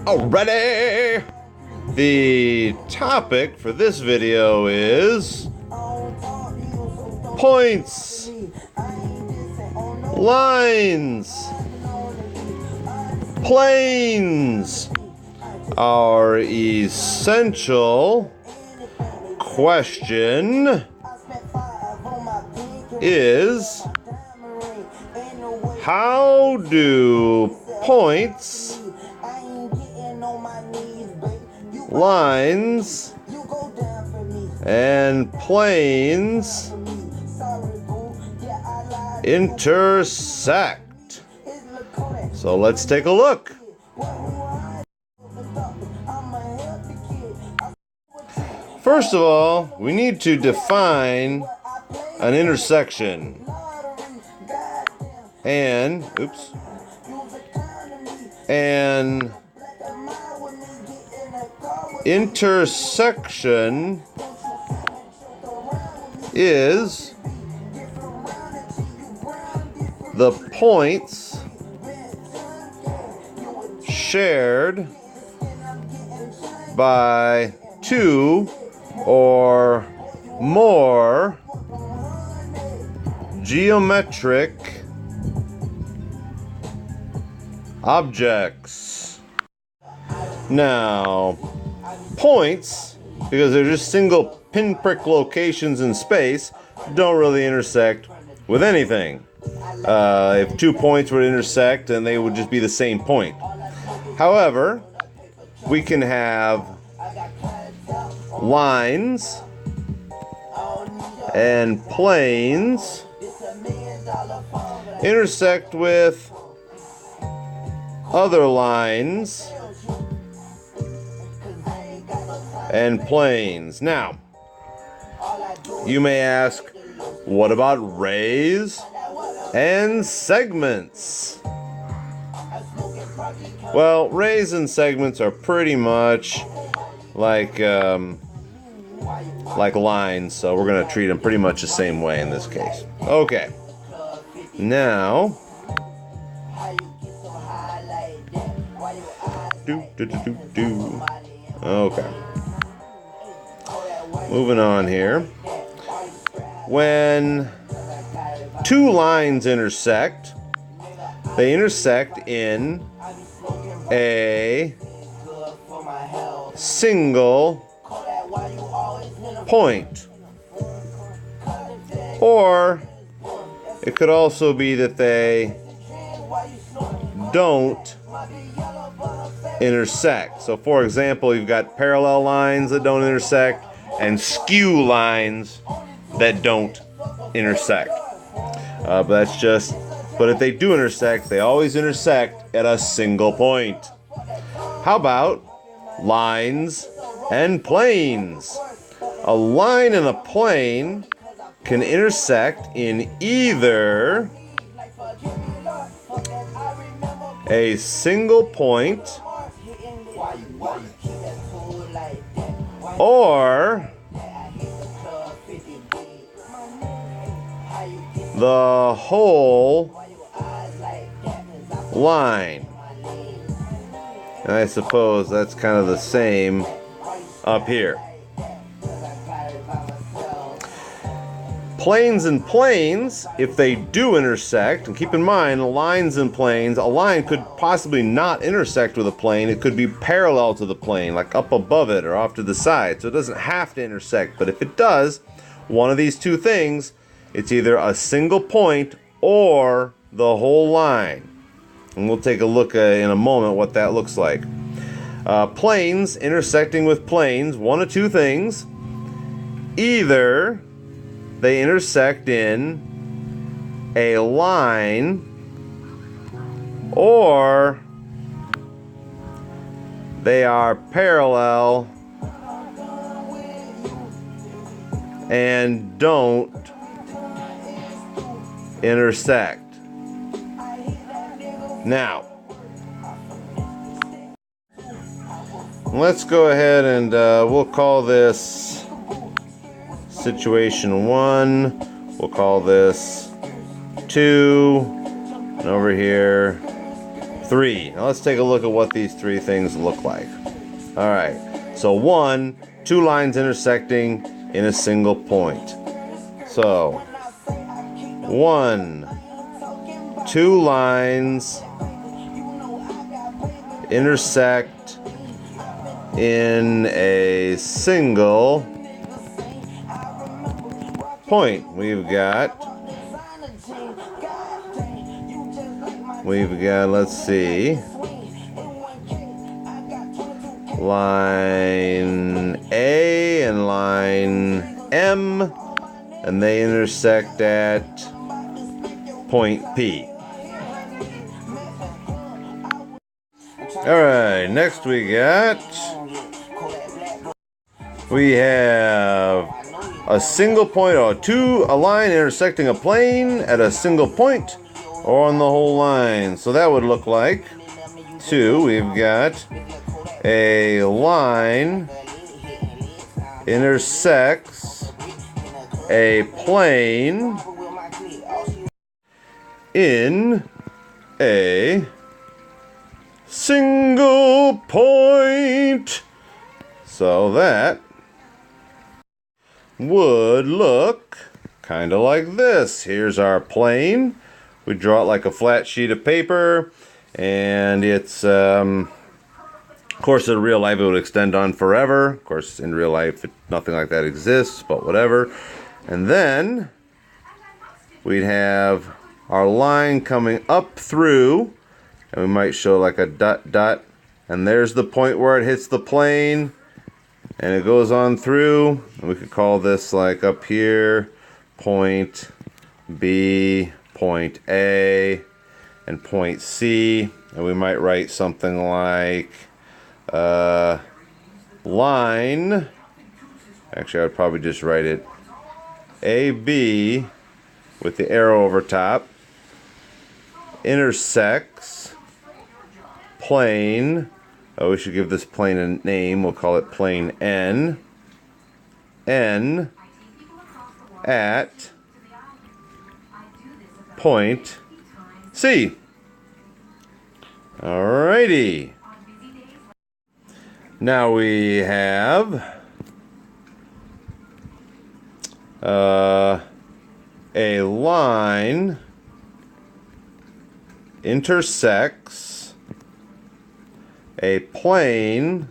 Alrighty! The topic for this video is points, lines, planes. Our essential question is, how do points, lines, and planes intersect? So let's take a look. First of all, we need to define an intersection. An intersection is the points shared by two or more geometric objects. Now, points, because they're just single pinprick locations in space, don't really intersect with anything. If 2 points were to intersect, then they would just be the same point. However, we can have lines and planes intersect with other lines and planes. Now, you may ask, what about rays and segments? Well, rays and segments are pretty much like lines, so we're going to treat them pretty much the same way in this case. Okay. Now, okay. Moving on here. When two lines intersect, they intersect in a single point. Or it could also be that they don't intersect. So for example, you've got parallel lines that don't intersect and skew lines that don't intersect. But if they do intersect, they always intersect at a single point. How about lines and planes? A line and a plane can intersect in either a single point or the whole line. And I suppose that's kind of the same up here. Planes and planes, if they do intersect, and keep in mind, lines and planes, a line could possibly not intersect with a plane. It could be parallel to the plane, like up above it or off to the side. So it doesn't have to intersect. But if it does, one of these two things, it's either a single point or the whole line. And we'll take a look in a moment what that looks like. Planes intersecting with planes, one of two things. Either they intersect in a line or they are parallel and don't intersect. Now, let's go ahead and we'll call this situation 1. We'll call this 2. And over here, 3. Now let's take a look at what these 3 things look like. All right. So 1, 2 lines intersecting in a single point. So 1, 2 lines intersect in a single point. We've got, let's see, line A and line M, and they intersect at point P. Alright, next we have a single point, or a line intersecting a plane at a single point or on the whole line. So that would look like 2. We've got a line intersects a plane in a single point. So that would look kind of like this. Here's our plane. We draw it like a flat sheet of paper, and it's of course in real life it would extend on forever. Of course in real life nothing like that exists, but whatever. And then we'd have our line coming up through, and we might show like a dot dot, and there's the point where it hits the plane, and it goes on through, and we could call this like up here point B, point A, and point C, and we might write something like line, actually I would probably just write it AB with the arrow over top, intersects plane, we should give this plane a name, we'll call it plane N at point C. Alrighty. Now we have a line intersects a plane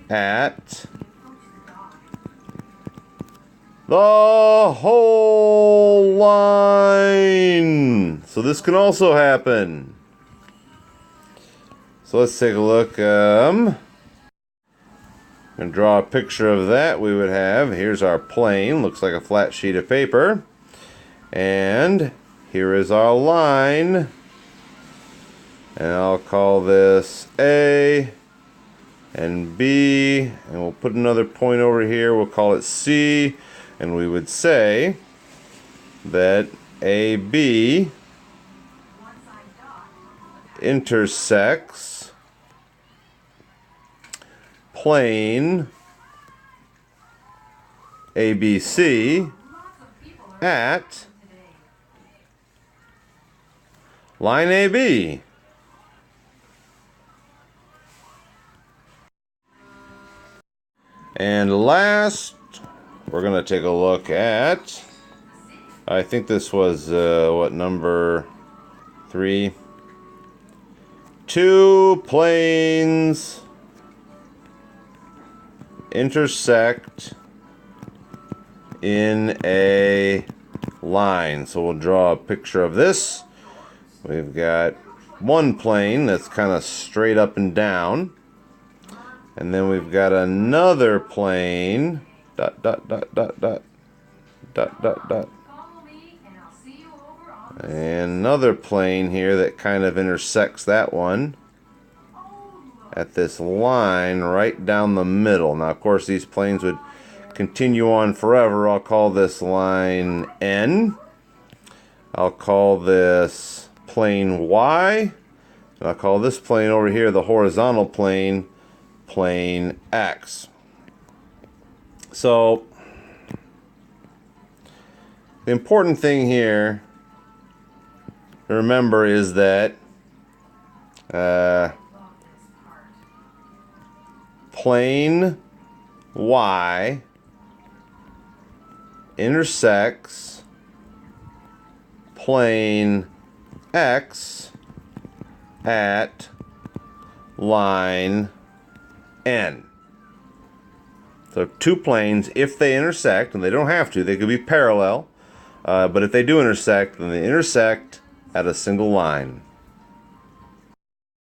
at the whole line. So this can also happen. So let's take a look. And draw a picture of that. We would have, here's our plane, looks like a flat sheet of paper, and here is our line, and I'll call this A and B, and we'll put another point over here, we'll call it C, and we would say that AB intersects plane ABC at line AB. And last, we're going to take a look at, I think this was, what, number 3? 2 planes intersect in a line. So we'll draw a picture of this. We've got one plane that's kind of straight up and down, and then we've got another plane dot dot dot dot dot dot dot dot, and another plane here that kind of intersects that one at this line right down the middle. Now of course these planes would continue on forever. I'll call this line N. I'll call this plane Y. And I'll call this plane over here, the horizontal plane, plane X. So the important thing here to remember is that plane Y intersects plane X at line N. So two planes, if they intersect, and they don't have to, they could be parallel, but if they do intersect, then they intersect at a single line.